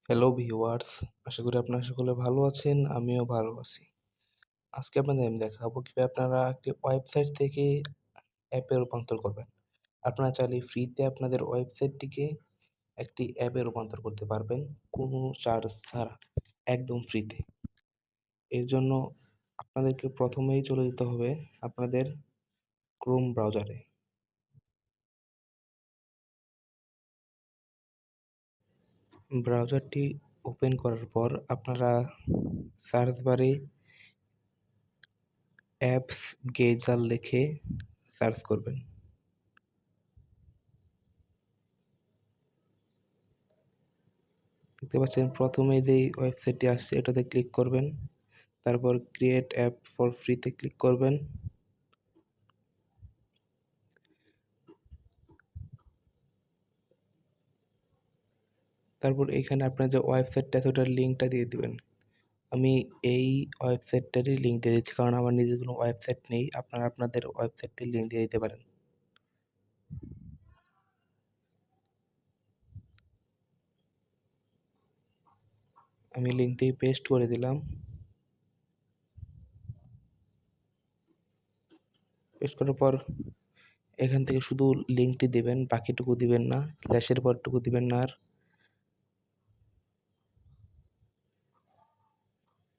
Hello viewers, আশা করি আপনারা সকলে ভালো আছেন। আমিও ভালো আছি। আজকে আপনাদের আমি দেখাবো কিভাবে আপনারা একটি ওয়েবসাইট থেকে অ্যাপে রূপান্তর করবেন। আপনারা চাইলে ফ্রিতে আপনাদের ওয়েবসাইটটিকে একটি অ্যাপে রূপান্তর করতে পারবেন কোনো চার্জ ছাড়া, একদম ফ্রিতে। এর জন্য আপনাদেরকে প্রথমেই চলে যেতে হবে আপনাদের ক্রোম ব্রাউজারে। ব্রাউজারটি ওপেন করার পর আপনারা সার্চ বারে অ্যাপস গেজার লিখে সার্চ করবেন। দেখতে পাচ্ছেন প্রথমে যেই ওয়েবসাইটটি আসছে এটাতে ক্লিক করবেন। তারপর ক্রিয়েট অ্যাপ ফর ফ্রিতে ক্লিক করবেন। তারপর এখানে আপনার যে ওয়েবসাইটটা আছে ওটার লিঙ্কটা দিয়ে দিবেন। আমি এই ওয়েবসাইটটারই লিঙ্ক দিয়ে দিচ্ছি কারণ আমার নিজের কোনো ওয়েবসাইট নেই। আপনারা আপনাদের ওয়েবসাইটটির লিঙ্ক দিয়ে দিতে পারেন। আমি লিঙ্কটি পেস্ট করে দিলাম। পেস্ট করার পর এখান থেকে শুধু লিঙ্কটি দিবেন, বাকিটুকু দিবেন না, স্ল্যাশের পরটুকু দিবেন না আর।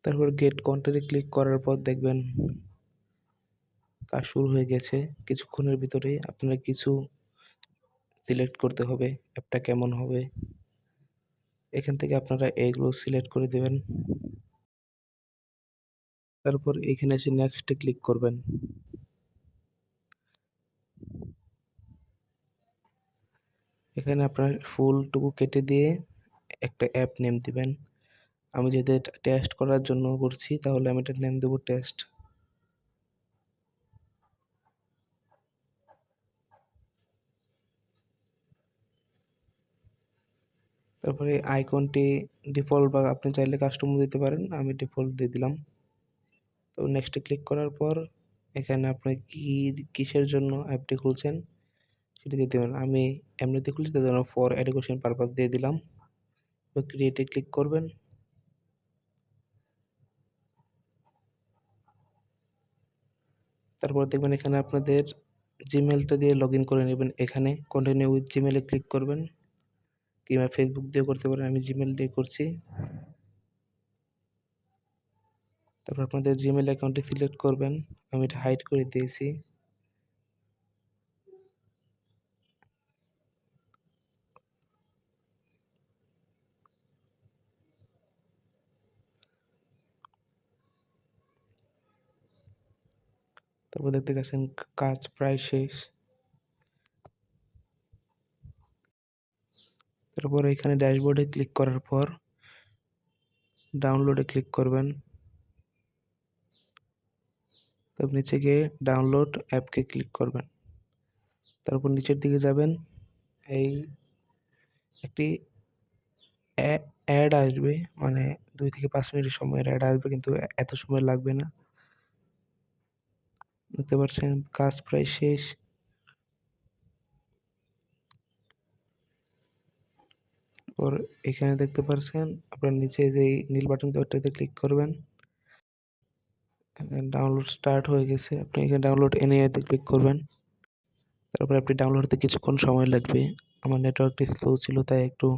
তারপর গেট কন্টেন্টে ক্লিক করার পর দেখবেন কাজ শুরু হয়ে গেছে। কিছুক্ষণের ভিতরেই আপনারা কিছু সিলেক্ট করতে হবে, অ্যাপটা কেমন হবে। এখান থেকে আপনারা এইগুলো সিলেক্ট করে দিবেন। তারপর এখানে এসে নেক্সটে ক্লিক করবেন। এখানে আপনার ফুলটুকু কেটে দিয়ে একটা অ্যাপ নেম দিবেন। আমি যদি এটা টেস্ট করার জন্য করছি তাহলে আমি এটার নেম দেবো টেস্ট। তারপরে আইকনটি ডিফল্ট বা আপনি চাইলে কাস্টমও দিতে পারেন। আমি ডিফল্ট দিয়ে দিলাম। তো নেক্সটে ক্লিক করার পর এখানে আপনি কিসের জন্য অ্যাপটি খুলছেন সেটা দিয়ে দেবেন। আমি এমনিতে খুলছি তার জন্য ফর এডুকেশন পারপাস দিয়ে দিলাম। তো ক্রিয়েটে ক্লিক করবেন। তারপর দেখবেন এখানে আপনাদের জিমেলটা দিয়ে লগইন করে নেবেন। এখানে কন্টিনিউ উইথ জিমেলে ক্লিক করবেন কিংবা ফেসবুক দিয়েও করতে পারেন। আমি জিমেল দিয়ে করছি। তারপর আপনাদের জিমেল অ্যাকাউন্টটি সিলেক্ট করবেন। আমি এটা হাইড করে দিয়েছি। তারপর দেখতে পাচ্ছেন কাজ প্রায় শেষ। তারপর এখানে ড্যাশবোর্ডে ক্লিক করার পর ডাউনলোডে ক্লিক করবেন। তারপর নিচে গিয়ে ডাউনলোড অ্যাপকে ক্লিক করবেন। তারপর নিচের দিকে যাবেন। এই একটি অ্যাড আসবে, মানে 2 থেকে 5 মিনিট সময়ের অ্যাড আসবে, কিন্তু এত সময় লাগবে না। দেখতে পাচ্ছেন কাজ প্রায় শেষ। ওর এখানে দেখতে পাচ্ছেন আপনার নিচে যেই নীল বাটনটা ওটাতে ক্লিক করবেন। ডাউনলোড স্টার্ট হয়ে গেছে। আপনি এখানে ডাউনলোড এনআইতে ক্লিক করবেন। তারপর আপনি ডাউনলোড হতে কিছুক্ষণ সময় লাগবে। আমার নেটওয়ার্কটি স্লো ছিল তাই একটু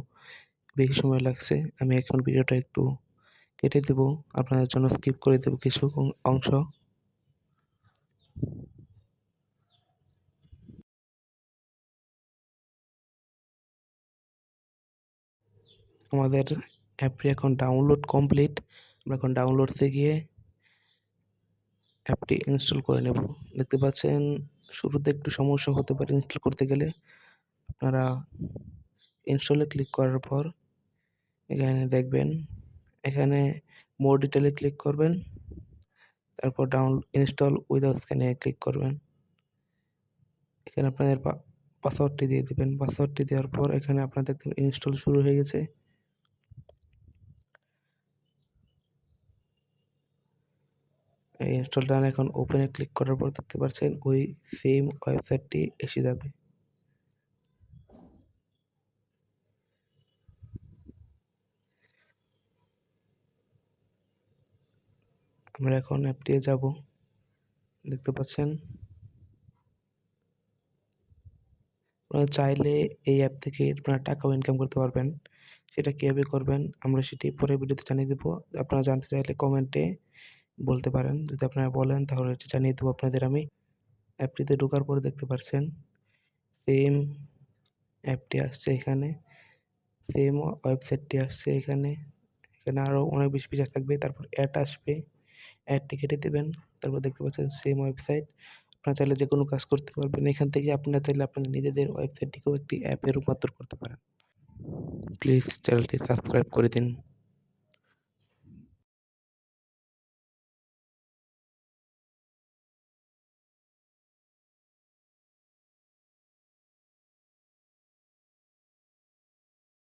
বেশি সময় লাগছে। আমি এখন ভিডিওটা একটু কেটে দেব, আপনাদের জন্য স্কিপ করে দেব কিছু অংশ। আমাদের অ্যাপটি এখন ডাউনলোড কমপ্লিট। আমরা এখন ডাউনলোডসে গিয়ে অ্যাপটি ইনস্টল করে নেব। দেখতে পাচ্ছেন শুরুতে একটু সমস্যা হতে পারে ইনস্টল করতে গেলে। আপনারা ইনস্টলে ক্লিক করার পর এখানে দেখবেন, এখানে মোর ডিটেইলে ক্লিক করবেন। তারপর ইনস্টল উইদাউট স্ক্যানে ক্লিক করবেন। এখানে আপনাদের পাসওয়ার্ডটি দিয়ে দিবেন। পাসওয়ার্ডটি দেওয়ার পর এখানে আপনার দেখবেন ইনস্টল শুরু হয়ে গেছে। এই ইনস্টল ডান। এখন ওপেনে ক্লিক করার পর দেখতে পাচ্ছেন ওই সেম ওয়েবসাইটটি এসে যাবে। আমরা এখন অ্যাপটিতে যাব। দেখতে পাচ্ছেন। আপনারা চাইলে এই অ্যাপ থেকে আপনারা টাকাও ইনকাম করতে পারবেন। সেটা কিভাবে করবেন আমরা সেটি পরের ভিডিওতে জানিয়ে দেব। আপনারা জানতে চাইলে কমেন্টে বলতে পারেন। যদি আপনারা বলেন তাহলে এটি জানিয়ে দেব আপনাদের আমি। অ্যাপটিতে ঢোকার পরে দেখতে পারছেন সেম অ্যাপটি আসছে এখানে। সেম ওয়েবসাইটটি আসছে এখানে। এখানে আরো অনেক বেশি ফিচার থাকবে। তারপর অ্যাড আসবে। অ্যাডটি কেটে দিবেন। তারপর দেখতে পাচ্ছেন সেম ওয়েবসাইট। আপনারা চাইলে যেকোনো কাজ করতে পারবেন। এখান থেকে আপনারা চাইলে আপনাদের নিজেদের ওয়েবসাইটটিকেও একটি অ্যাপে রূপান্তর করতে পারেন। প্লিজ চ্যানেলটি সাবস্ক্রাইব করে দিন।